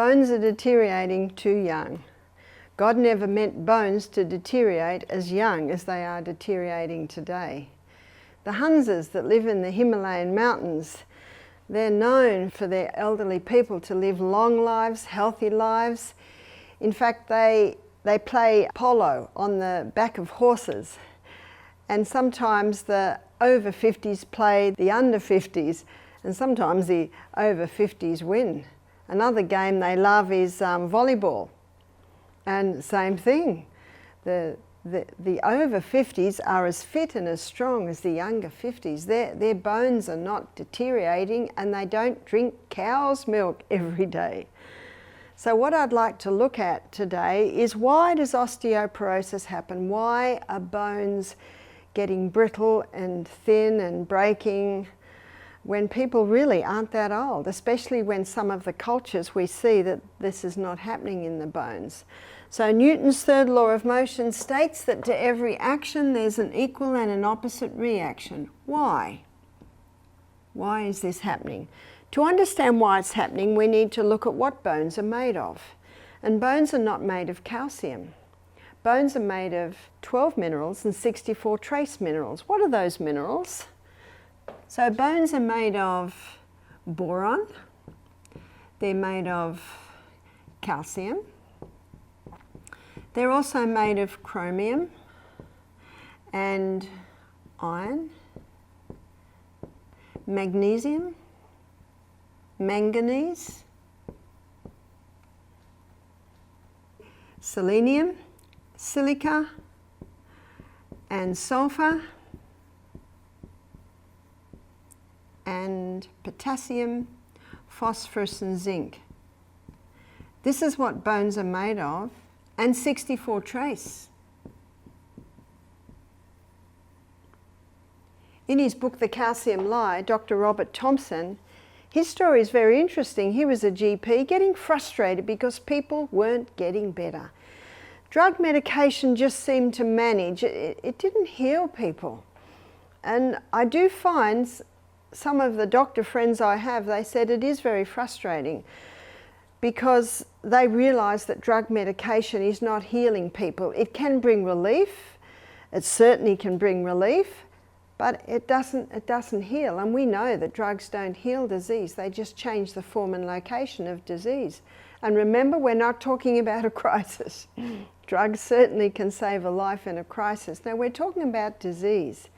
bones are deteriorating too young. God never meant bones to deteriorate as young as they are deteriorating today. The Hunzas that live in the Himalayan mountains, they're known for their elderly people to live long lives, healthy lives. In fact, they play polo on the back of horses, and sometimes the over 50s play the under 50s, and sometimes the over 50s win. Another game they love is volleyball, and same thing. The over 50s are as fit and as strong as the younger 50s. Their bones are not deteriorating, and they don't drink cow's milk every day. So what I'd like to look at today is, why does osteoporosis happen? Why are bones getting brittle and thin and breaking when people really aren't that old, especially when some of the cultures we see that this is not happening in the bones. So Newton's third law of motion states that to every action there's an equal and an opposite reaction. Why? Why is this happening? To understand why it's happening, we need to look at what bones are made of. And bones are not made of calcium. Bones are made of 12 minerals and 64 trace minerals. What are those minerals? So bones are made of boron, they're made of calcium, they're also made of chromium and iron, magnesium, manganese, selenium, silica and sulfur, and potassium, phosphorus and zinc. This is what bones are made of, and 64 trace. In his book The Calcium Lie, Dr. Robert Thompson, his story is very interesting. He was a GP getting frustrated because people weren't getting better. Drug medication just seemed to manage. It didn't heal people. And I do find some of the doctor friends I have, they said it is very frustrating because they realise that drug medication is not healing people. It can bring relief, it certainly can bring relief, but it doesn't heal. And we know that drugs don't heal disease, they just change the form and location of disease. And remember, we're not talking about a crisis. Drugs certainly can save a life in a crisis. Now we're talking about disease.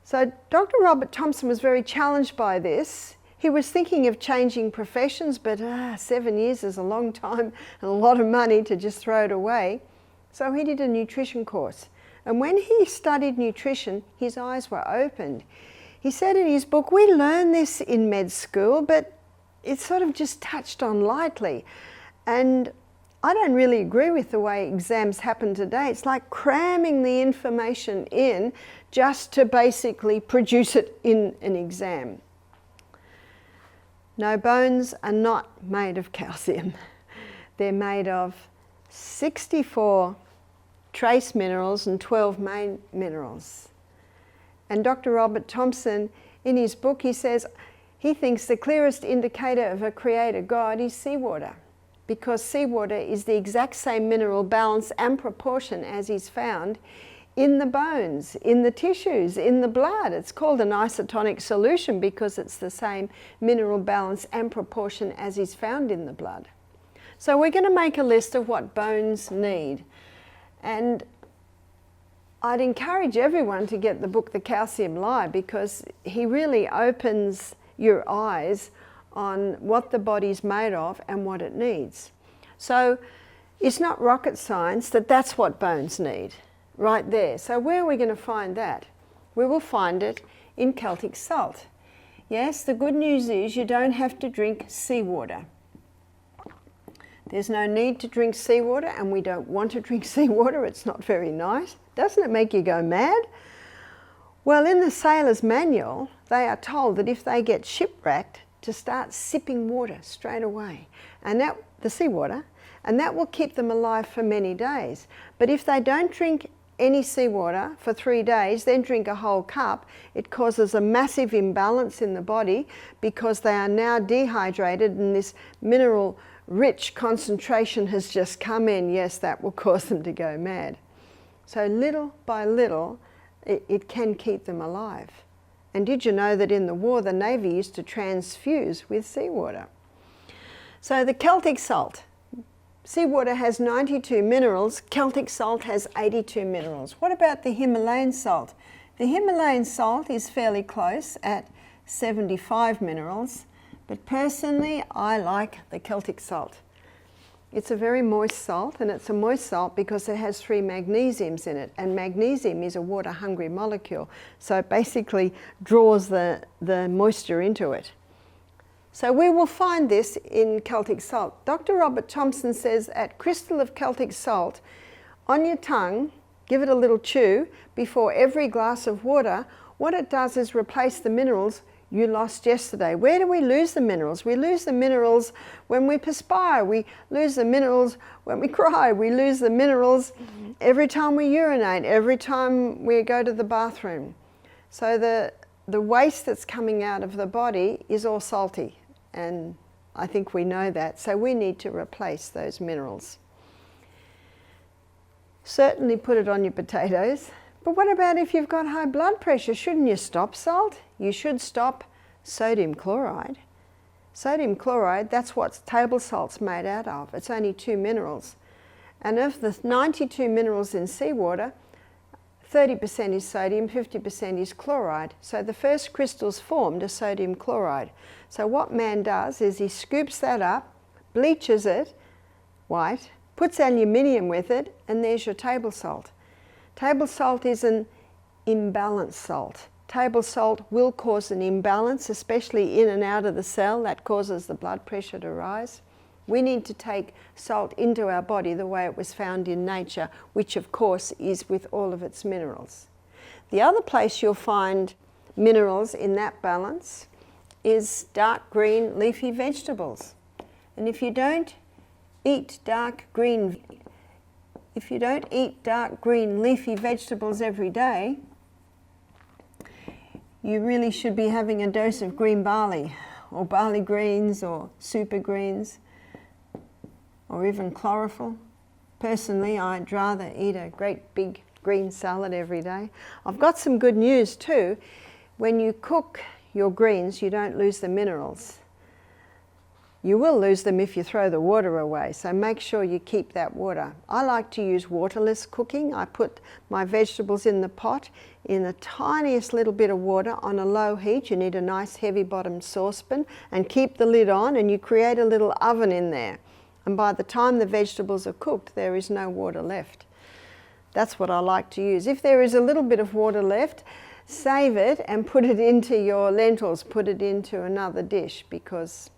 So Dr. Robert Thompson was very challenged by this. He was thinking of changing professions, but 7 years is a long time and a lot of money to just throw it away. So he did a nutrition course. And when he studied nutrition, his eyes were opened. He said in his book, we learn this in med school, but it's sort of just touched on lightly. And I don't really agree with the way exams happen today. It's like cramming the information in just to basically produce it in an exam. No, bones are not made of calcium. They're made of 64 trace minerals and 12 main minerals. And Dr. Robert Thompson, in his book, he says he thinks the clearest indicator of a creator God is seawater, because seawater is the exact same mineral balance and proportion as is found in the bones, in the tissues, in the blood. It's called an isotonic solution because it's the same mineral balance and proportion as is found in the blood. So we're going to make a list of what bones need. And I'd encourage everyone to get the book The Calcium Lie, because he really opens your eyes on what the body's made of and what it needs. So it's not rocket science that that's what bones need, right there. So where are we going to find that? We will find it in Celtic salt. Yes, the good news is you don't have to drink seawater. There's no need to drink seawater, and we don't want to drink seawater. It's not very nice. Doesn't it make you go mad? Well, in the sailor's manual, they are told that if they get shipwrecked, to start sipping water straight away, and that, the seawater, and that will keep them alive for many days. But if they don't drink any seawater for 3 days, then drink a whole cup, it causes a massive imbalance in the body because they are now dehydrated and this mineral rich concentration has just come in, yes, that will cause them to go mad. So little by little, it can keep them alive. And did you know that in the war, the Navy used to transfuse with seawater? So the Celtic salt. Seawater has 92 minerals, Celtic salt has 82 minerals. What about the Himalayan salt? The Himalayan salt is fairly close at 75 minerals, but personally I like the Celtic salt. It's a very moist salt, and it's a moist salt because it has 3 magnesiums in it, and magnesium is a water-hungry molecule, so it basically draws the moisture into it. So we will find this in Celtic salt. Dr. Robert Thompson says at crystal of Celtic salt on your tongue, give it a little chew before every glass of water. What it does is replace the minerals you lost yesterday. Where do we lose the minerals? We lose the minerals when we perspire. We lose the minerals when we cry. We lose the minerals every time we urinate, every time we go to the bathroom. So the waste that's coming out of the body is all salty, and I think we know that. So we need to replace those minerals. Certainly put it on your potatoes. But what about if you've got high blood pressure? Shouldn't you stop salt? You should stop sodium chloride. Sodium chloride, that's what table salt's made out of. It's only 2 minerals. And of the 92 minerals in seawater, 30% is sodium, 50% is chloride. So the first crystals formed are sodium chloride. So what man does is he scoops that up, bleaches it white, puts aluminium with it, and there's your table salt. Table salt is an imbalanced salt. Table salt will cause an imbalance, especially in and out of the cell. That causes the blood pressure to rise. We need to take salt into our body the way it was found in nature, which of course is with all of its minerals. The other place you'll find minerals in that balance is dark green leafy vegetables. And if you don't eat dark green leafy vegetables every day, you really should be having a dose of green barley, or barley greens, or super greens, or even chlorophyll. Personally, I'd rather eat a great big green salad every day. I've got some good news too. When you cook your greens, you don't lose the minerals. You will lose them if you throw the water away, so make sure you keep that water. I like to use waterless cooking. I put my vegetables in the pot in the tiniest little bit of water on a low heat. You need a nice heavy bottomed saucepan, and keep the lid on, and you create a little oven in there. And by the time the vegetables are cooked, there is no water left. That's what I like to use. If there is a little bit of water left, save it and put it into your lentils, put it into another dish, because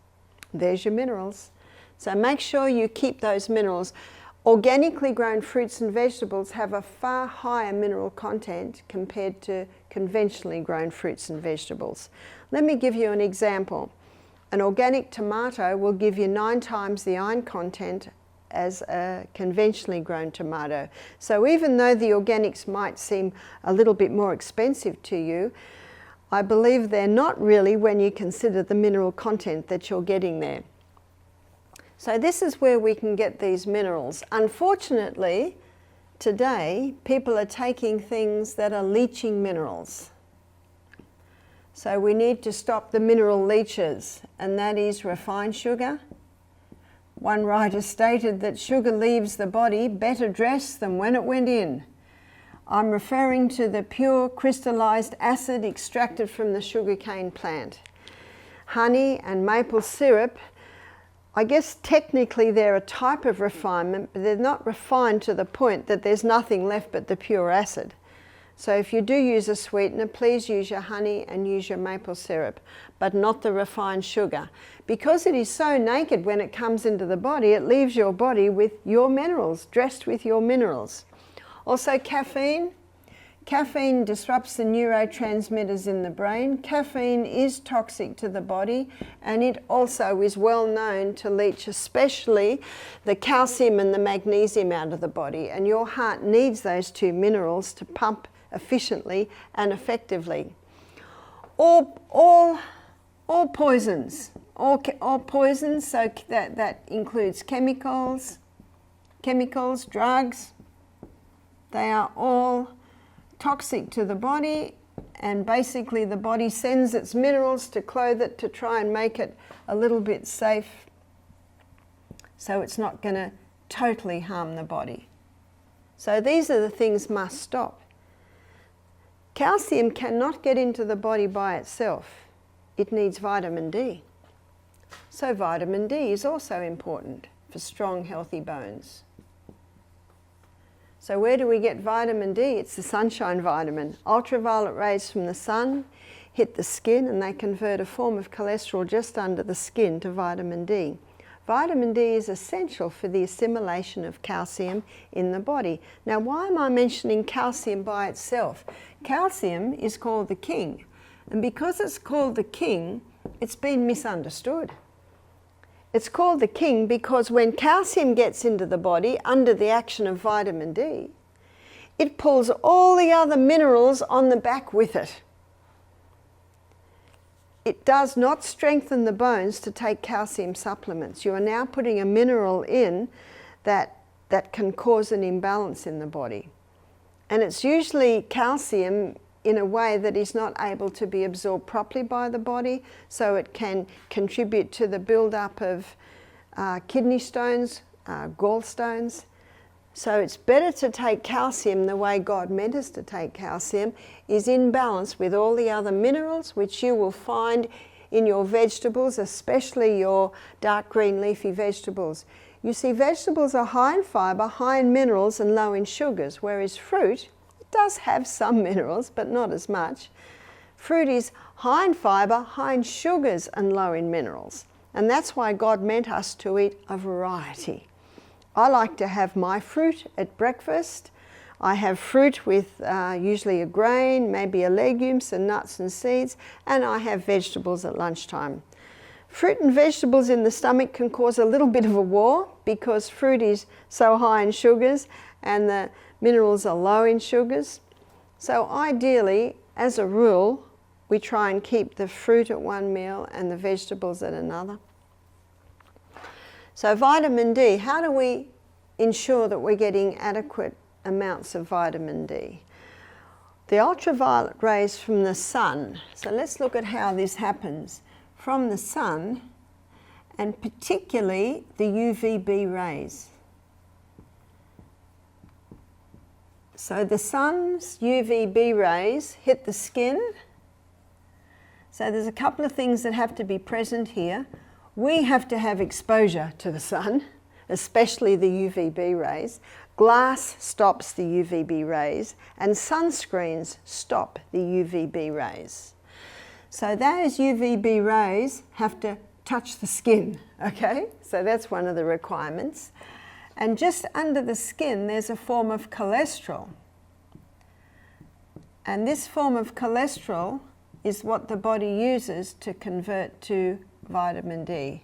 there's your minerals. So make sure you keep those minerals. Organically grown fruits and vegetables have a far higher mineral content compared to conventionally grown fruits and vegetables. Let me give you an example. An organic tomato will give you 9 times the iron content as a conventionally grown tomato. So even though the organics might seem a little bit more expensive to you, I believe they're not really when you consider the mineral content that you're getting there. So this is where we can get these minerals. Unfortunately, today, people are taking things that are leaching minerals. So we need to stop the mineral leeches, and that is refined sugar. One writer stated that sugar leaves the body better dressed than when it went in. I'm referring to the pure crystallized acid extracted from the sugarcane plant. Honey and maple syrup, I guess technically they're a type of refinement, but they're not refined to the point that there's nothing left but the pure acid. So if you do use a sweetener, please use your honey and use your maple syrup, but not the refined sugar. Because it is so naked when it comes into the body, it leaves your body with your minerals, dressed with your minerals. Also caffeine. Caffeine disrupts the neurotransmitters in the brain. Caffeine is toxic to the body, and it also is well known to leach especially the calcium and the magnesium out of the body, and your heart needs those 2 minerals to pump efficiently and effectively. All poisons, all poisons, so that includes chemicals, drugs. They are all toxic to the body, and basically the body sends its minerals to clothe it to try and make it a little bit safe, so it's not going to totally harm the body. So these are the things must stop. Calcium cannot get into the body by itself. It needs vitamin D. So vitamin D is also important for strong, healthy bones. So where do we get vitamin D? It's the sunshine vitamin. Ultraviolet rays from the sun hit the skin and they convert a form of cholesterol just under the skin to vitamin D. Vitamin D is essential for the assimilation of calcium in the body. Now, why am I mentioning calcium by itself? Calcium is called the king, and because it's called the king, it's been misunderstood. It's called the king because when calcium gets into the body under the action of vitamin D, it pulls all the other minerals on the back with it. It does not strengthen the bones to take calcium supplements. You are now putting a mineral in that can cause an imbalance in the body. And it's usually calcium in a way that is not able to be absorbed properly by the body, so it can contribute to the build-up of kidney stones, gallstones. So it's better to take calcium the way God meant us to take calcium, is in balance with all the other minerals, which you will find in your vegetables, especially your dark green leafy vegetables. You see, vegetables are high in fibre, high in minerals and low in sugars, whereas fruit, it does have some minerals, but not as much. Fruit is high in fibre, high in sugars and low in minerals. And that's why God meant us to eat a variety. I like to have my fruit at breakfast. I have fruit with usually a grain, maybe a legume, some nuts and seeds, and I have vegetables at lunchtime. Fruit and vegetables in the stomach can cause a little bit of a war because fruit is so high in sugars and the minerals are low in sugars. So ideally, as a rule, we try and keep the fruit at one meal and the vegetables at another. So vitamin D, how do we ensure that we're getting adequate amounts of vitamin D? The ultraviolet rays from the sun. So let's look at how this happens. From the sun, and particularly the UVB rays. So the sun's UVB rays hit the skin. So there's a couple of things that have to be present here. We have to have exposure to the sun, especially the UVB rays. Glass stops the UVB rays, and sunscreens stop the UVB rays. So those UVB rays have to touch the skin, okay? So that's one of the requirements. And just under the skin, there's a form of cholesterol. And this form of cholesterol is what the body uses to convert to vitamin D.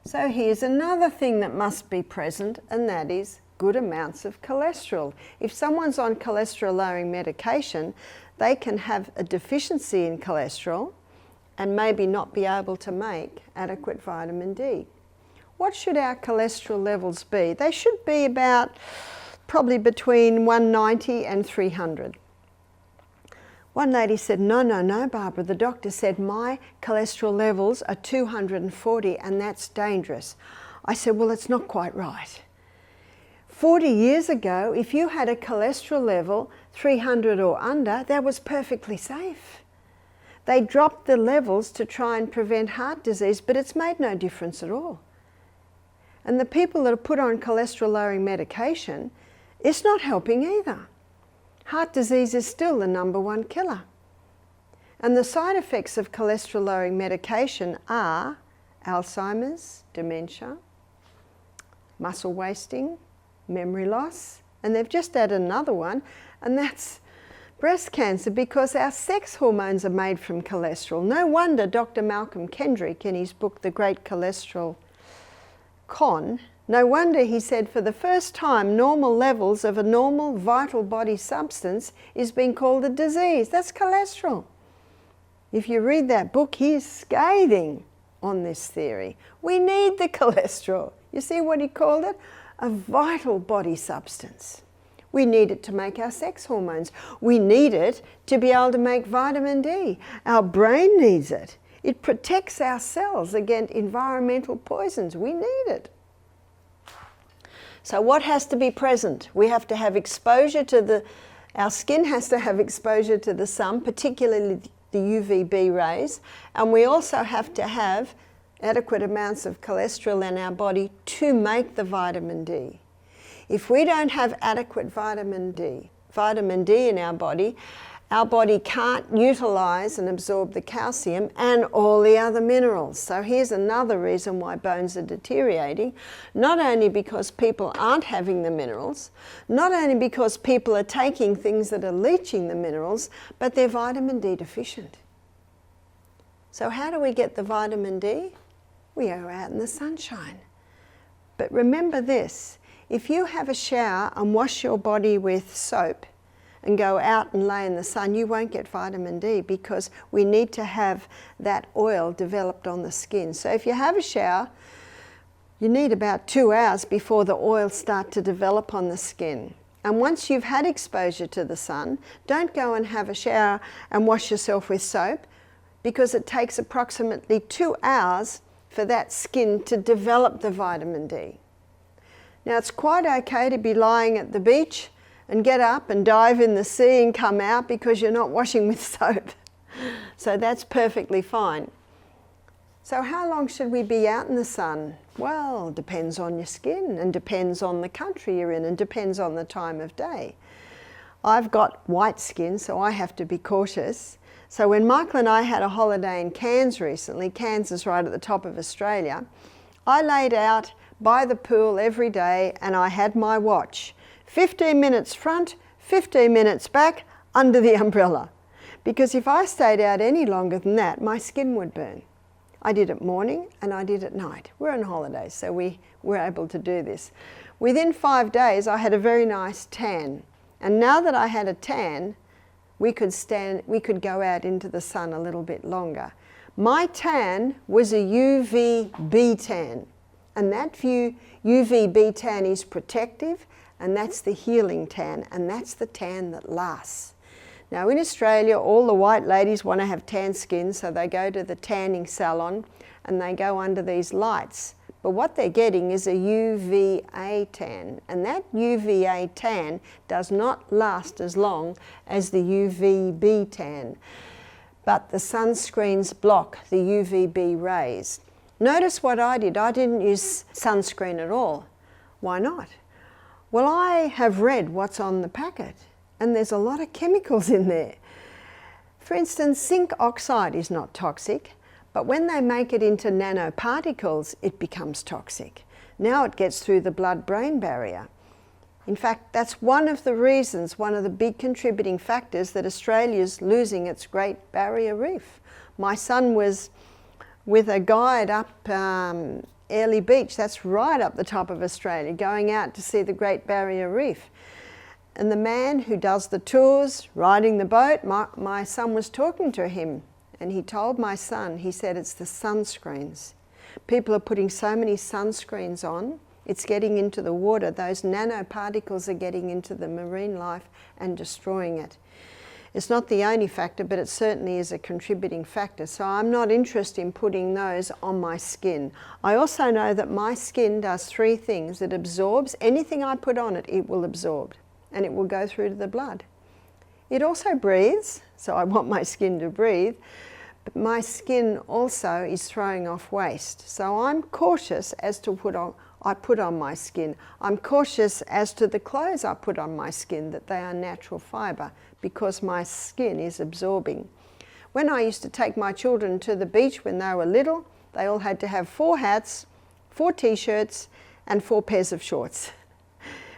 So here's another thing that must be present, and that is good amounts of cholesterol. If someone's on cholesterol-lowering medication, they can have a deficiency in cholesterol and maybe not be able to make adequate vitamin D. What should our cholesterol levels be? They should be about probably between 190 and 300. One lady said, no, Barbara, the doctor said my cholesterol levels are 240 and that's dangerous. I said, well, it's not quite right. 40 years ago, if you had a cholesterol level 300 or under, that was perfectly safe. They dropped the levels to try and prevent heart disease, but it's made no difference at all. And the people that are put on cholesterol-lowering medication, it's not helping either. Heart disease is still the #1 killer. And the side effects of cholesterol-lowering medication are Alzheimer's, dementia, muscle wasting, memory loss, and they've just added another one, and that's breast cancer, because our sex hormones are made from cholesterol. No wonder Dr. Malcolm Kendrick, in his book, The Great Cholesterol Con, no wonder he said for the first time normal levels of a normal vital body substance is being called a disease. That's cholesterol. If you read that book, he is scathing. on this theory. We need the cholesterol. You see what he called it? A vital body substance. We need it to make our sex hormones. We need it to be able to make vitamin D. Our brain needs it. It protects our cells against environmental poisons. We need it. So what has to be present? We have to have exposure to our skin has to have exposure to the sun, particularly the UVB rays, and we also have to have adequate amounts of cholesterol in our body to make the vitamin D. If we don't have adequate vitamin D in our body can't utilize and absorb the calcium and all the other minerals. So here's another reason why bones are deteriorating, not only because people aren't having the minerals, not only because people are taking things that are leaching the minerals, but they're vitamin D deficient. So how do we get the vitamin D? We go out in the sunshine. But remember this, if you have a shower and wash your body with soap and go out and lay in the sun, you won't get vitamin D because we need to have that oil developed on the skin. So if you have a shower, you need about 2 hours before the oils start to develop on the skin. And once you've had exposure to the sun, don't go and have a shower and wash yourself with soap because it takes approximately 2 hours for that skin to develop the vitamin D. Now it's quite okay to be lying at the beach and get up and dive in the sea and come out because you're not washing with soap. So that's perfectly fine. So how long should we be out in the sun? Well, it depends on your skin and depends on the country you're in and depends on the time of day. I've got white skin, so I have to be cautious. So when Michael and I had a holiday in Cairns recently, Cairns is right at the top of Australia, I laid out by the pool every day and I had my watch. 15 minutes front, 15 minutes back, under the umbrella. Because if I stayed out any longer than that, my skin would burn. I did it morning and I did it night. We're on holidays, so we were able to do this. Within 5 days, I had a very nice tan. And now that I had a tan, we could go out into the sun a little bit longer. My tan was a UVB tan. And that UVB tan is protective, and that's the healing tan, and that's the tan that lasts. Now in Australia, all the white ladies want to have tan skin, so they go to the tanning salon and they go under these lights. But what they're getting is a UVA tan, and that UVA tan does not last as long as the UVB tan. But the sunscreens block the UVB rays. Notice what I did. I didn't use sunscreen at all. Why not? Well, I have read what's on the packet, and there's a lot of chemicals in there. For instance, zinc oxide is not toxic, but when they make it into nanoparticles, it becomes toxic. Now it gets through the blood-brain barrier. In fact, that's one of the reasons, one of the big contributing factors that Australia's losing its Great Barrier Reef. My son was with a guide up Airlie Beach, that's right up the top of Australia, going out to see the Great Barrier Reef. And the man who does the tours, riding the boat, my son was talking to him, and he told my son, he said, it's the sunscreens. People are putting so many sunscreens on, it's getting into the water. Those nanoparticles are getting into the marine life and destroying it. It's not the only factor, but it certainly is a contributing factor. So I'm not interested in putting those on my skin. I also know that my skin does 3 things. It absorbs anything I put on it, it will absorb, and it will go through to the blood. It also breathes, so I want my skin to breathe, but my skin also is throwing off waste. So I'm cautious as to what I put on my skin. I'm cautious as to the clothes I put on my skin, that they are natural fibre, because my skin is absorbing. When I used to take my children to the beach when they were little, they all had to have 4 hats, 4 t-shirts and 4 pairs of shorts.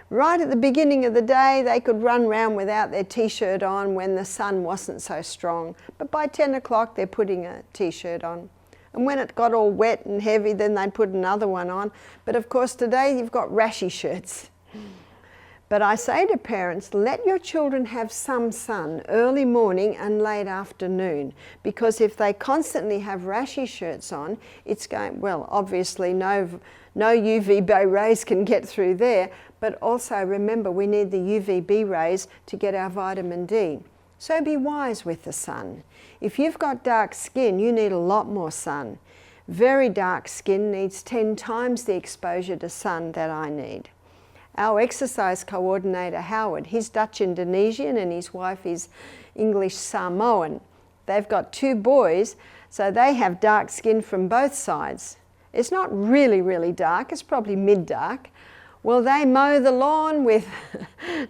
Right at the beginning of the day, they could run around without their t-shirt on when the sun wasn't so strong. But by 10 o'clock, they're putting a t-shirt on. And when it got all wet and heavy, then they'd put another one on. But of course, today you've got rashy shirts. But I say to parents, let your children have some sun early morning and late afternoon, because if they constantly have rashy shirts on, it's going, well, obviously no UVB rays can get through there, but also remember we need the UVB rays to get our vitamin D. So be wise with the sun. If you've got dark skin, you need a lot more sun. Very dark skin needs 10 times the exposure to sun that I need. Our exercise coordinator, Howard, he's Dutch Indonesian and his wife is English Samoan. They've got 2 boys, so they have dark skin from both sides. It's not really, really dark, it's probably mid-dark. Well, they mow the lawn with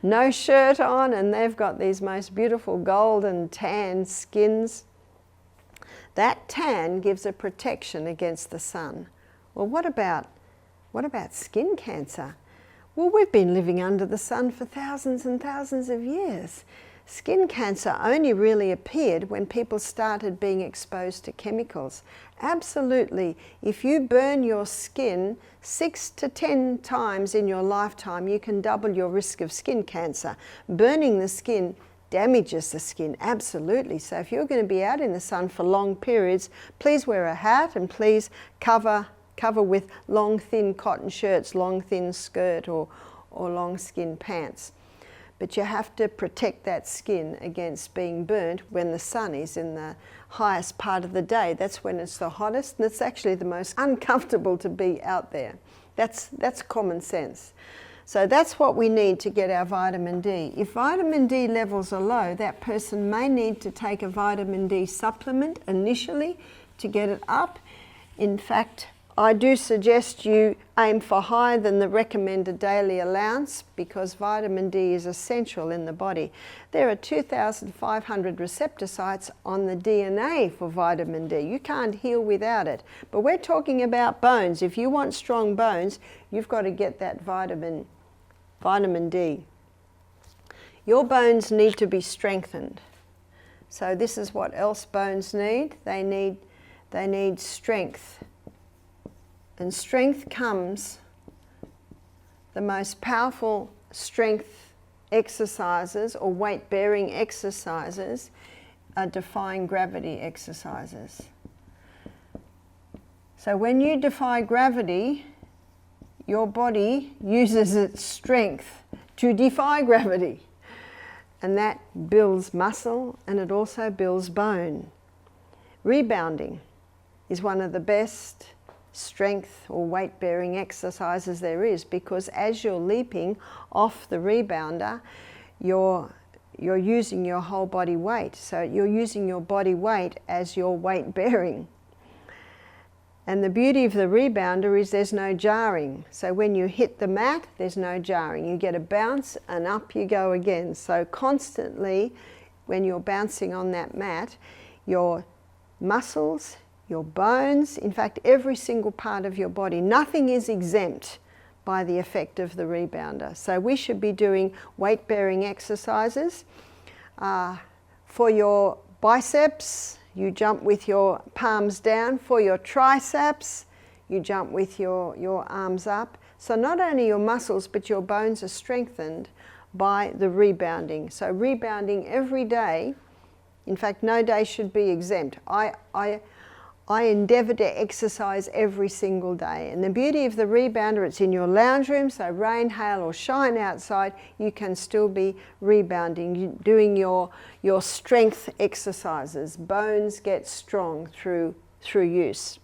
no shirt on and they've got these most beautiful golden tan skins. That tan gives a protection against the sun. Well, what about skin cancer? Well, we've been living under the sun for thousands and thousands of years. Skin cancer only really appeared when people started being exposed to chemicals. Absolutely, if you burn your skin 6 to 10 times in your lifetime, you can double your risk of skin cancer. Burning the skin damages the skin, absolutely. So if you're going to be out in the sun for long periods, please wear a hat and please cover with long thin cotton shirts, long thin skirt or long skin pants. But you have to protect that skin against being burnt when the sun is in the highest part of the day. That's when it's the hottest and it's actually the most uncomfortable to be out there. That's common sense. So that's what we need to get our vitamin D. If vitamin D levels are low, that person may need to take a vitamin D supplement initially to get it up. In fact, I do suggest you aim for higher than the recommended daily allowance because vitamin D is essential in the body. There are 2,500 receptor sites on the DNA for vitamin D. You can't heal without it. But we're talking about bones. If you want strong bones, you've got to get that vitamin D. Your bones need to be strengthened. So this is what else bones need. They need strength. And strength comes, the most powerful strength exercises or weight-bearing exercises are defying gravity exercises. So when you defy gravity, your body uses its strength to defy gravity. And that builds muscle and it also builds bone. Rebounding is one of the best strength or weight-bearing exercises there is, because as you're leaping off the rebounder, you're using your whole body weight. So you're using your body weight as your weight-bearing. And the beauty of the rebounder is there's no jarring. So when you hit the mat, there's no jarring. You get a bounce and up you go again. So constantly, when you're bouncing on that mat, your muscles, your bones, in fact every single part of your body, nothing is exempt by the effect of the rebounder. So we should be doing weight-bearing exercises. For your biceps, you jump with your palms down. For your triceps, you jump with your arms up. So not only your muscles, but your bones are strengthened by the rebounding. So rebounding every day, in fact no day should be exempt. I endeavour to exercise every single day. And the beauty of the rebounder, it's in your lounge room, so rain, hail or shine outside, you can still be rebounding, doing your strength exercises. Bones get strong through use.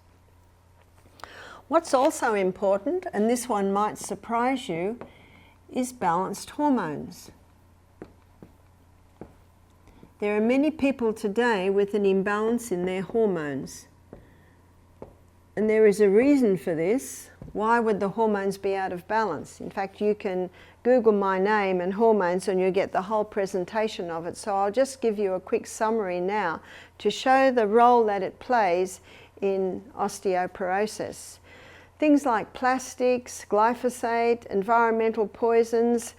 What's also important, and this one might surprise you, is balanced hormones. There are many people today with an imbalance in their hormones. And there is a reason for this. Why would the hormones be out of balance? In fact, you can Google my name and hormones and you'll get the whole presentation of it. So I'll just give you a quick summary now to show the role that it plays in osteoporosis. Things like plastics, glyphosate, environmental poisons,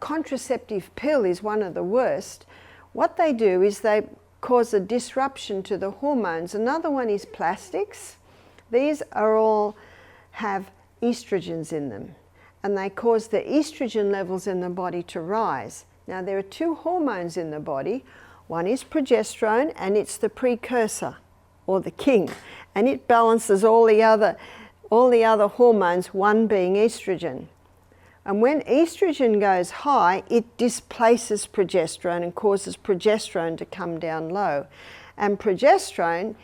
contraceptive pill is one of the worst. What they do is they cause a disruption to the hormones. Another one is plastics. These are all have estrogens in them. and they cause the estrogen levels in the body to rise. Now there are two hormones in the body. One is progesterone, and it's the precursor, or the king, and it balances all the other hormones, one being estrogen. And when estrogen goes high, it displaces progesterone and causes progesterone to come down low. And progesterone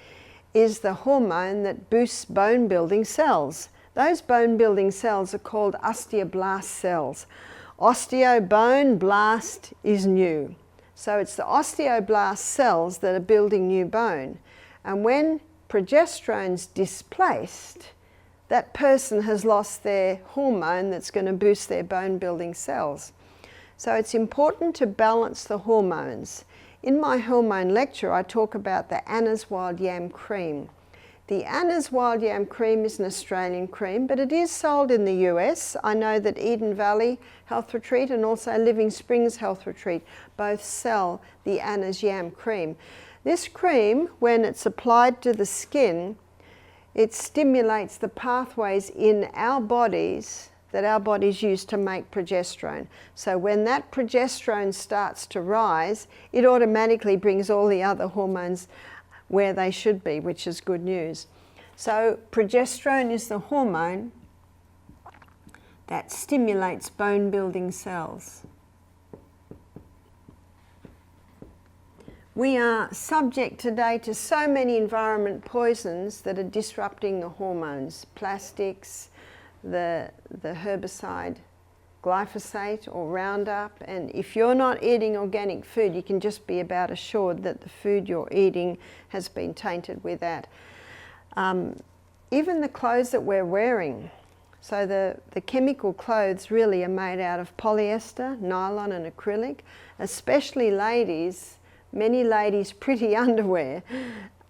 is the hormone that boosts bone building cells. Those bone building cells are called osteoblast cells. Osteo, bone, blast is new. So it's the osteoblast cells that are building new bone. And when progesterone's displaced, that person has lost their hormone that's going to boost their bone building cells. So it's important to balance the hormones. In my hormone lecture, I talk about the Anna's Wild Yam Cream. The Anna's Wild Yam Cream is an Australian cream, but it is sold in the US. I know that Eden Valley Health Retreat and also Living Springs Health Retreat both sell the Anna's Yam Cream. This cream, when it's applied to the skin, it stimulates the pathways in our bodies that our bodies use to make progesterone. So when that progesterone starts to rise, it automatically brings all the other hormones where they should be, which is good news. So progesterone is the hormone that stimulates bone building cells. We are subject today to so many environment poisons that are disrupting the hormones. Plastics, the herbicide glyphosate or Roundup, and if you're not eating organic food, you can just be about assured that the food you're eating has been tainted with that. Even the clothes that we're wearing, so the chemical clothes really are made out of polyester, nylon and acrylic, especially ladies. Many ladies' pretty underwear,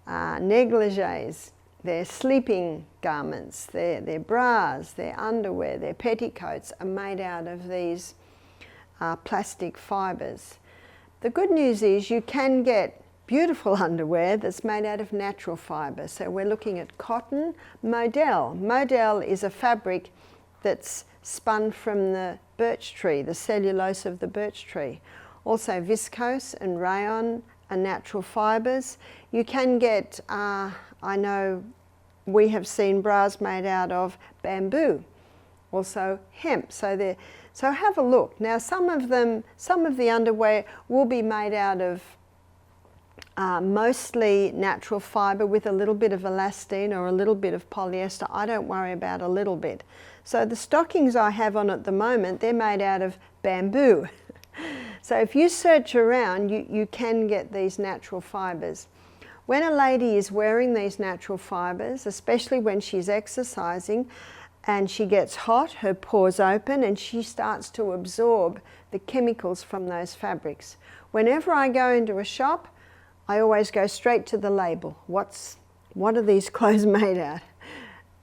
negligees, their sleeping garments, their bras, their underwear, their petticoats are made out of these plastic fibres. The good news is you can get beautiful underwear that's made out of natural fibre. So we're looking at cotton, modal. Modal is a fabric that's spun from the birch tree, the cellulose of the birch tree. Also viscose and rayon are natural fibres. You can get, I know we have seen bras made out of bamboo, also hemp. So have a look. Now some of the underwear will be made out of mostly natural fibre with a little bit of elastane or a little bit of polyester. I don't worry about a little bit. So the stockings I have on at the moment, they're made out of bamboo. So if you search around, you can get these natural fibres. When a lady is wearing these natural fibres, especially when she's exercising and she gets hot, her pores open and she starts to absorb the chemicals from those fabrics. Whenever I go into a shop, I always go straight to the label. What are these clothes made out?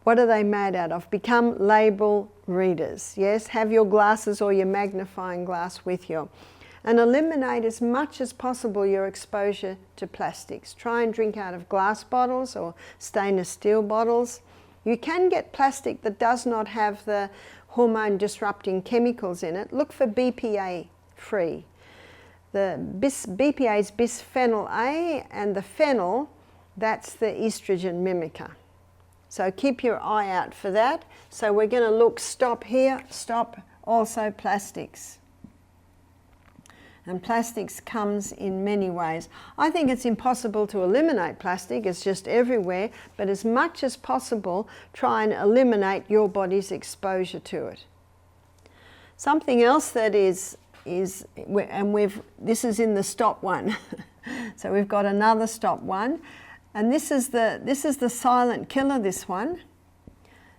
What are they made out of? Become label readers. Yes, have your glasses or your magnifying glass with you. And eliminate as much as possible your exposure to plastics. Try and drink out of glass bottles or stainless steel bottles. You can get plastic that does not have the hormone disrupting chemicals in it. Look for BPA free. The BPA is bisphenol A, and the phenol, that's the estrogen mimicker. So keep your eye out for that. So we're going to look, stop here, stop also plastics. And plastics comes in many ways. I think it's impossible to eliminate plastic, it's just everywhere, but as much as possible, try and eliminate your body's exposure to it. Something else that is this is in the stop one. So we've got another stop one. And this is the silent killer, this one.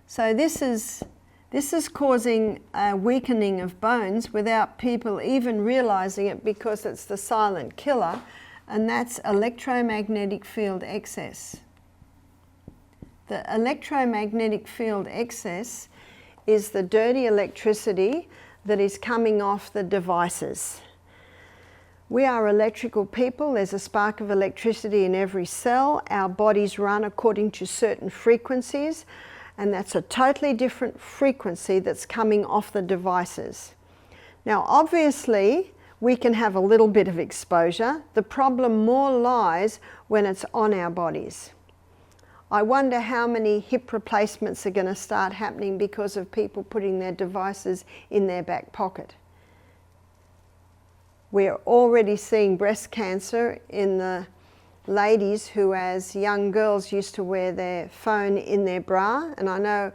So this is causing a weakening of bones without people even realizing it, because it's the silent killer, and that's electromagnetic field excess. The electromagnetic field excess is the dirty electricity that is coming off the devices. We are electrical people. There's a spark of electricity in every cell. Our bodies run according to certain frequencies, and that's a totally different frequency that's coming off the devices. Now obviously we can have a little bit of exposure. The problem more lies when it's on our bodies. I wonder how many hip replacements are going to start happening because of people putting their devices in their back pocket. We're already seeing breast cancer in the ladies who as young girls used to wear their phone in their bra, and I know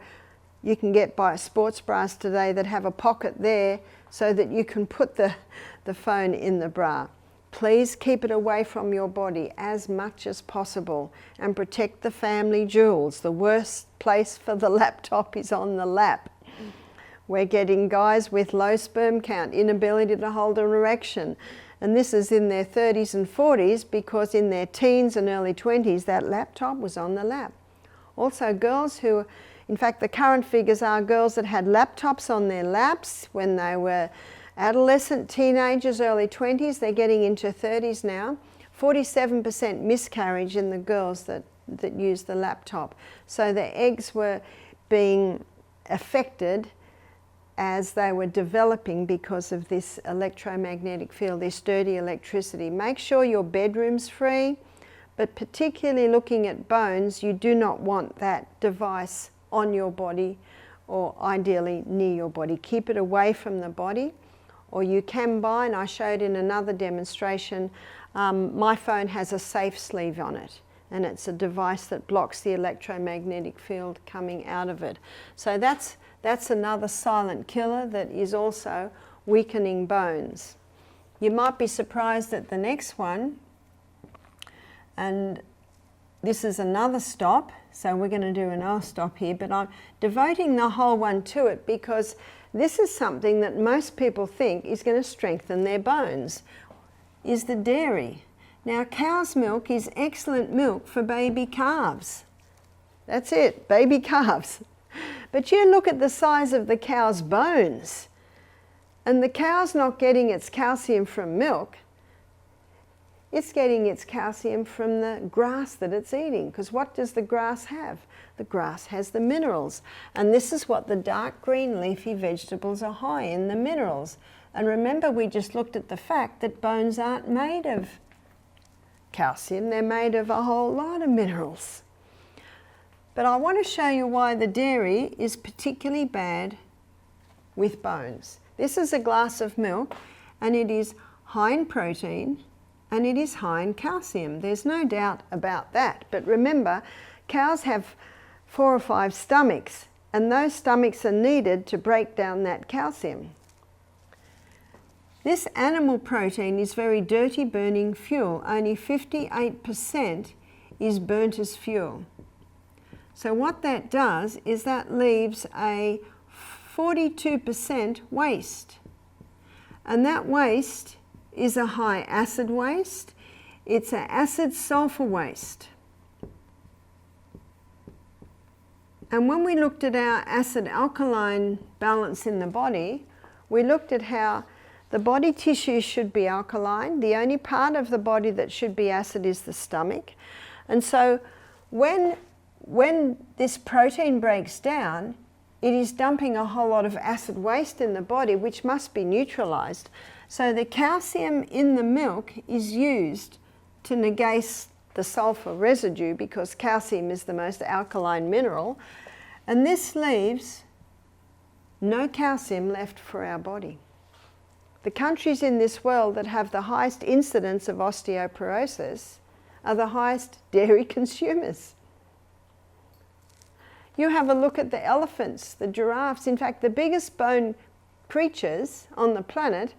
you can get by sports bras today that have a pocket there so that you can put the phone in the bra. Please keep it away from your body as much as possible and protect the family jewels. The worst place for the laptop is on the lap. We're getting guys with low sperm count, inability to hold an erection, and this is in their 30s and 40s because in their teens and early 20s that laptop was on the lap. Also girls who, in fact the current figures are girls that had laptops on their laps when they were adolescent, teenagers, early 20s, they're getting into 30s now. 47% miscarriage in the girls that used the laptop. So their eggs were being affected as they were developing because of this electromagnetic field, this dirty electricity. Make sure your bedroom's free, but particularly looking at bones, you do not want that device on your body or ideally near your body. Keep it away from the body. Or you can buy, and I showed in another demonstration, my phone has a safe sleeve on it, and it's a device that blocks the electromagnetic field coming out of it. So that's another silent killer that is also weakening bones. You might be surprised at the next one, and this is another stop, so we're going to do another stop here, but I'm devoting the whole one to it because this is something that most people think is going to strengthen their bones, is the dairy. Now cow's milk is excellent milk for baby calves. That's it, baby calves. But you look at the size of the cow's bones, and the cow's not getting its calcium from milk, it's getting its calcium from the grass that it's eating. Because what does the grass have? The grass has the minerals. And this is what the dark green leafy vegetables are high in, the minerals. And remember, we just looked at the fact that bones aren't made of calcium, they're made of a whole lot of minerals. But I want to show you why the dairy is particularly bad with bones. This is a glass of milk, and it is high in protein, and it is high in calcium. There's no doubt about that. But remember, cows have 4 or 5 stomachs, and those stomachs are needed to break down that calcium. This animal protein is very dirty burning fuel. Only 58% is burnt as fuel. So what that does is that leaves a 42% waste. And that waste is a high acid waste. It's an acid sulfur waste. And when we looked at our acid alkaline balance in the body, we looked at how the body tissues should be alkaline. The only part of the body that should be acid is the stomach. And so when this protein breaks down, it is dumping a whole lot of acid waste in the body, which must be neutralized. So the calcium in the milk is used to negate the sulfur residue, because calcium is the most alkaline mineral, and this leaves no calcium left for our body. The countries in this world that have the highest incidence of osteoporosis are the highest dairy consumers. You have a look at the elephants, the giraffes. In fact, the biggest bone creatures on the planet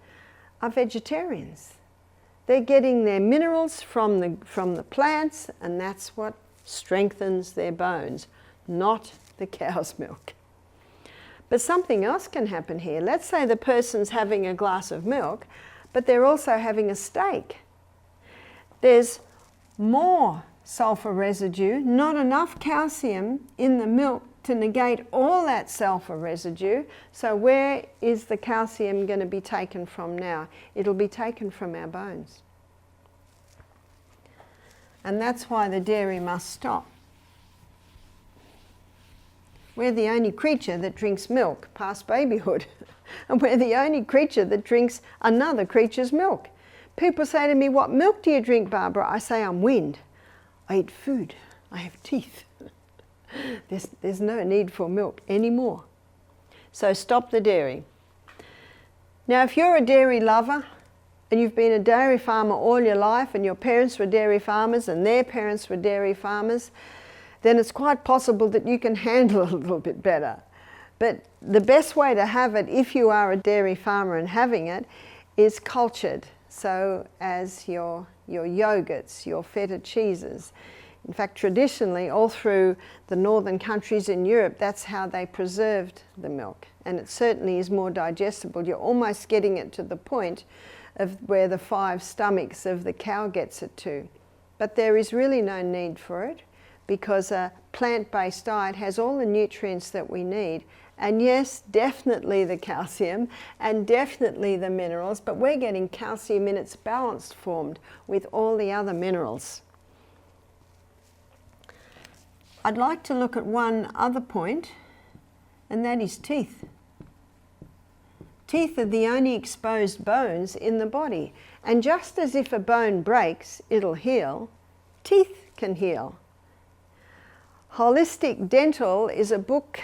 are vegetarians. They're getting their minerals from the plants, and that's what strengthens their bones, not the cow's milk. But something else can happen here. Let's say the person's having a glass of milk, but they're also having a steak. There's more sulfur residue, not enough calcium in the milk to negate all that sulfur residue. So where is the calcium going to be taken from now? It'll be taken from our bones. And that's why the dairy must stop. We're the only creature that drinks milk past babyhood. And we're the only creature that drinks another creature's milk. People say to me, what milk do you drink, Barbara? I say, I'm wind. I eat food. I have teeth. There's no need for milk anymore. So stop the dairy. Now, if you're a dairy lover and you've been a dairy farmer all your life and your parents were dairy farmers and their parents were dairy farmers, then it's quite possible that you can handle it a little bit better. But the best way to have it, if you are a dairy farmer and having it, is cultured. So as your yogurts, your feta cheeses. In fact, traditionally, all through the northern countries in Europe, that's how they preserved the milk. And it certainly is more digestible. You're almost getting it to the point of where the 5 stomachs of the cow gets it to. But there is really no need for it, because a plant-based diet has all the nutrients that we need. And yes, definitely the calcium and definitely the minerals, but we're getting calcium in its balanced form with all the other minerals. I'd like to look at one other point, and that is teeth. Teeth are the only exposed bones in the body. And just as if a bone breaks, it'll heal, teeth can heal. Holistic Dental is a book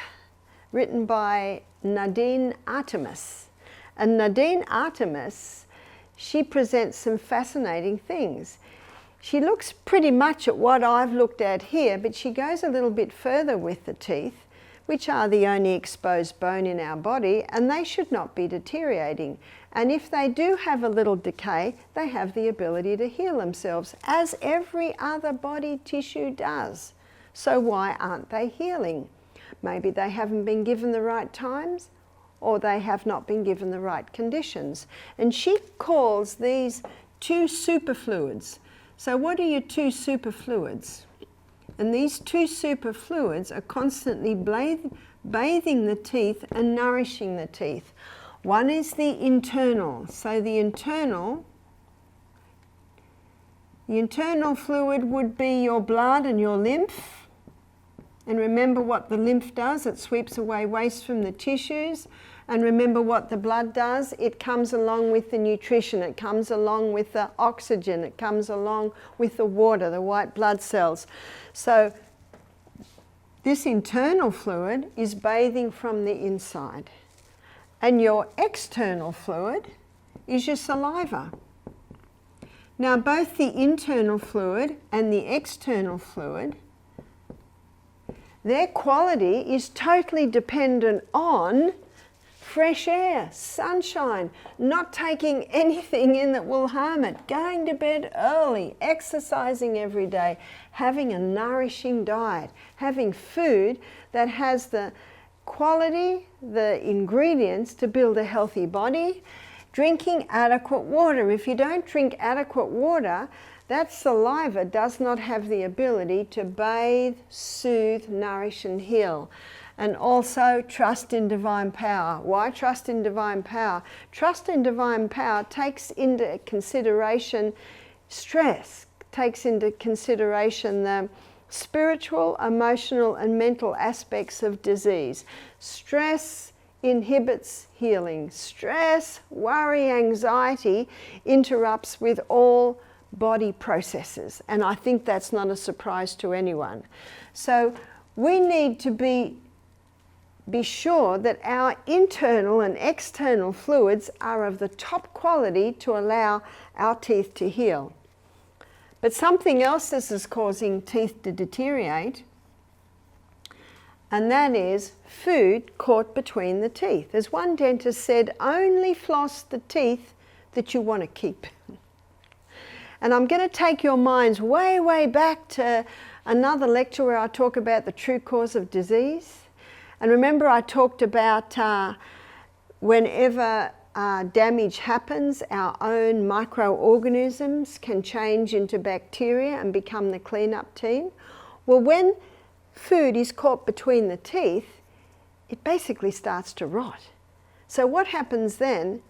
written by Nadine Artemis. And Nadine Artemis, she presents some fascinating things. She looks pretty much at what I've looked at here, but she goes a little bit further with the teeth, which are the only exposed bone in our body, and they should not be deteriorating. And if they do have a little decay, they have the ability to heal themselves, as every other body tissue does. So why aren't they healing? Maybe they haven't been given the right times, or they have not been given the right conditions. And she calls these 2 superfluids. So what are your 2 superfluids? And these 2 superfluids are constantly bathing the teeth and nourishing the teeth. One is the internal. So the internal fluid would be your blood and your lymph. And remember what the lymph does, it sweeps away waste from the tissues. And remember what the blood does, it comes along with the nutrition, it comes along with the oxygen, it comes along with the water, the white blood cells. So this internal fluid is bathing from the inside. And your external fluid is your saliva. Now both the internal fluid and the external fluid, their quality is totally dependent on fresh air, sunshine, not taking anything in that will harm it, going to bed early, exercising every day, having a nourishing diet, having food that has the quality, the ingredients to build a healthy body, drinking adequate water. If you don't drink adequate water, that saliva does not have the ability to bathe, soothe, nourish and heal. And also trust in divine power. Why trust in divine power? Trust in divine power takes into consideration stress, takes into consideration the spiritual, emotional and mental aspects of disease. Stress inhibits healing. Stress, worry, anxiety interrupts with all body processes, and I think that's not a surprise to anyone. So we need to be sure that our internal and external fluids are of the top quality to allow our teeth to heal. But something else that is causing teeth to deteriorate, and that is food caught between the teeth. As one dentist said, only floss the teeth that you want to keep. And I'm going to take your minds way, way back to another lecture where I talk about the true cause of disease. And remember I talked about whenever damage happens, our own microorganisms can change into bacteria and become the cleanup team. Well, when food is caught between the teeth, it basically starts to rot. So what happens then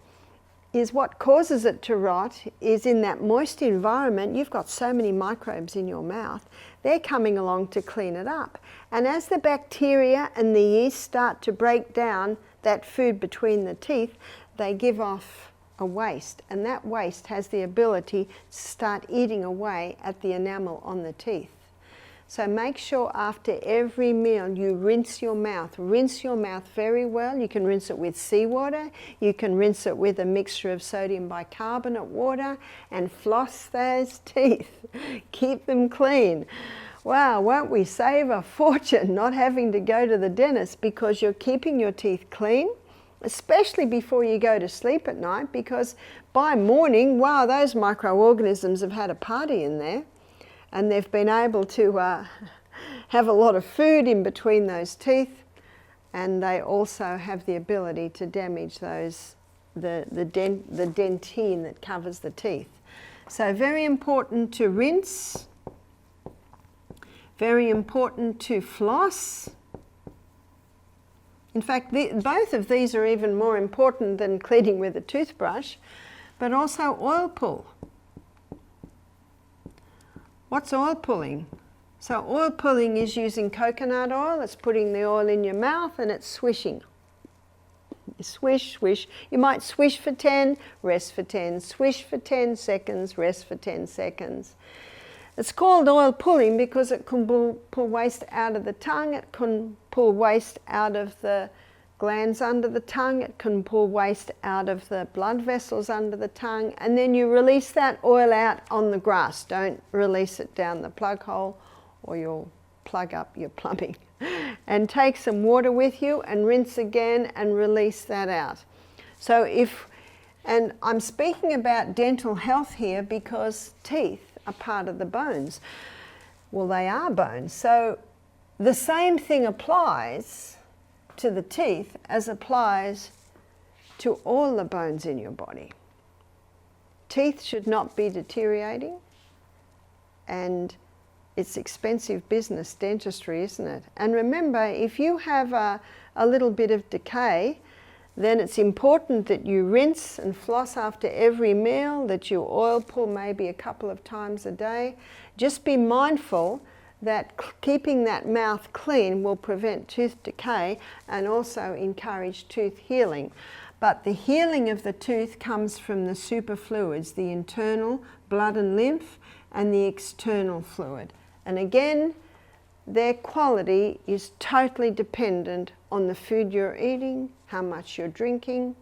is what causes it to rot is in that moist environment. You've got so many microbes in your mouth, they're coming along to clean it up. And as the bacteria and the yeast start to break down that food between the teeth, they give off a waste, and that waste has the ability to start eating away at the enamel on the teeth. So make sure after every meal you rinse your mouth. Rinse your mouth very well. You can rinse it with seawater. You can rinse it with a mixture of sodium bicarbonate water and floss those teeth. Keep them clean. Wow, won't we save a fortune not having to go to the dentist because you're keeping your teeth clean, especially before you go to sleep at night, because by morning, wow, those microorganisms have had a party in there. And they've been able to have a lot of food in between those teeth, and they also have the ability to damage those the dentine that covers the teeth. So very important to rinse, very important to floss. In fact, both of these are even more important than cleaning with a toothbrush, but also oil pull. What's oil pulling? So oil pulling is using coconut oil. It's putting the oil in your mouth and it's swishing. You swish, swish. You might swish for 10, rest for 10, swish for 10 seconds, rest for 10 seconds. It's called oil pulling because it can pull waste out of the tongue. It can pull waste out of the glands under the tongue. It can pull waste out of the blood vessels under the tongue, and then you release that oil out on the grass. Don't release it down the plug hole or you'll plug up your plumbing. And take some water with you and rinse again and release that out. So and I'm speaking about dental health here because teeth are part of the bones. Well, they are bones. So the same thing applies to the teeth as applies to all the bones in your body. Teeth should not be deteriorating, and it's expensive business, dentistry, isn't it? And remember, if you have a little bit of decay, then it's important that you rinse and floss after every meal, that you oil pull maybe a couple of times a day. Just be mindful that keeping that mouth clean will prevent tooth decay and also encourage tooth healing. But the healing of the tooth comes from the superfluids, the internal blood and lymph and the external fluid. And again, their quality is totally dependent on the food you're eating, how much you're drinking,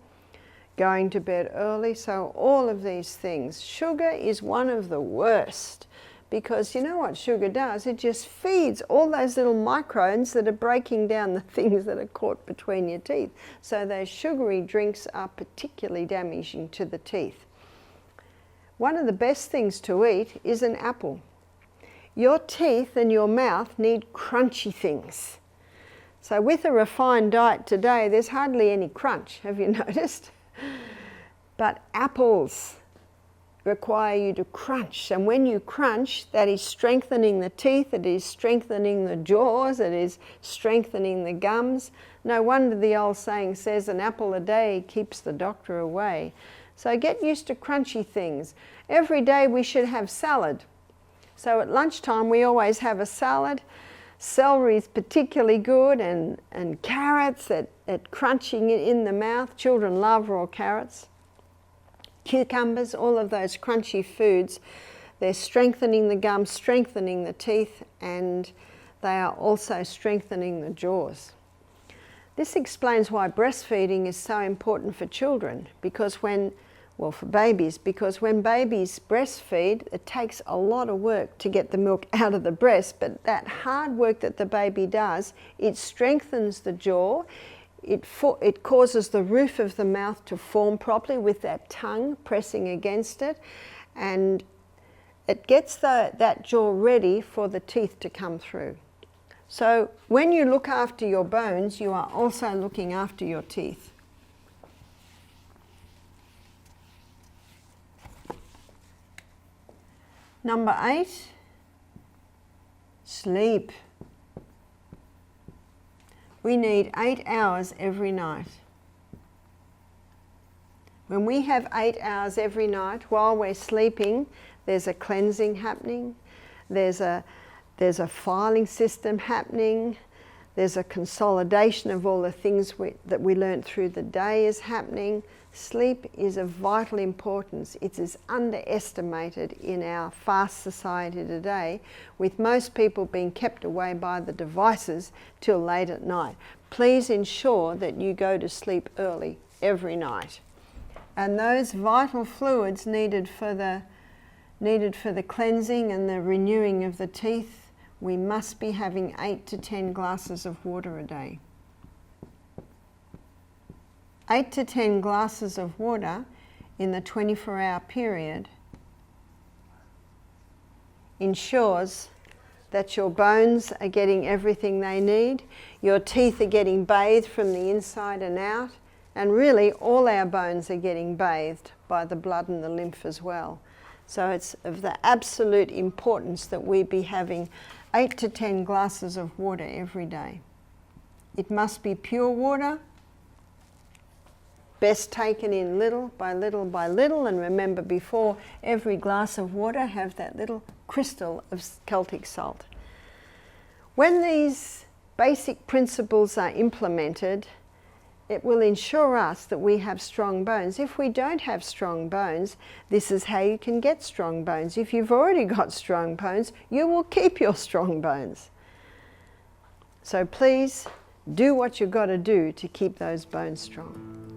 going to bed early. So all of these things. Sugar is one of the worst. Because you know what sugar does? It just feeds all those little microbes that are breaking down the things that are caught between your teeth. So those sugary drinks are particularly damaging to the teeth. One of the best things to eat is an apple. Your teeth and your mouth need crunchy things. So with a refined diet today, there's hardly any crunch, have you noticed? But apples require you to crunch, and when you crunch, that is strengthening the teeth, it is strengthening the jaws, it is strengthening the gums. No wonder the old saying says an apple a day keeps the doctor away. So get used to crunchy things. Every day we should have salad. So at lunchtime we always have a salad. Celery is particularly good, and carrots at crunching in the mouth. Children love raw carrots. Cucumbers, all of those crunchy foods, they're strengthening the gums, strengthening the teeth, and they are also strengthening the jaws. This explains why breastfeeding is so important for children, because for babies, because when babies breastfeed, it takes a lot of work to get the milk out of the breast, but that hard work that the baby does, it strengthens the jaw. It causes the roof of the mouth to form properly with that tongue pressing against it, and it gets that jaw ready for the teeth to come through. So when you look after your bones, you are also looking after your teeth. Number 8, sleep. We need 8 hours every night. When we have 8 hours every night while we're sleeping, there's a cleansing happening, there's a filing system happening, there's a consolidation of all the things that we learnt through the day is happening. Sleep is of vital importance. It is underestimated in our fast society today, with most people being kept away by the devices till late at night. Please ensure that you go to sleep early every night. And those vital fluids needed for the cleansing and the renewing of the teeth, we must be having 8 to 10 glasses of water a day. 8 to 10 glasses of water in the 24-hour period ensures that your bones are getting everything they need, your teeth are getting bathed from the inside and out, and really all our bones are getting bathed by the blood and the lymph as well. So it's of the absolute importance that we be having 8 to 10 glasses of water every day. It must be pure water, best taken in little by little by little, and remember, before every glass of water have that little crystal of Celtic salt. When these basic principles are implemented, it will ensure us that we have strong bones. If we don't have strong bones, this is how you can get strong bones. If you've already got strong bones, you will keep your strong bones. So please do what you've got to do to keep those bones strong.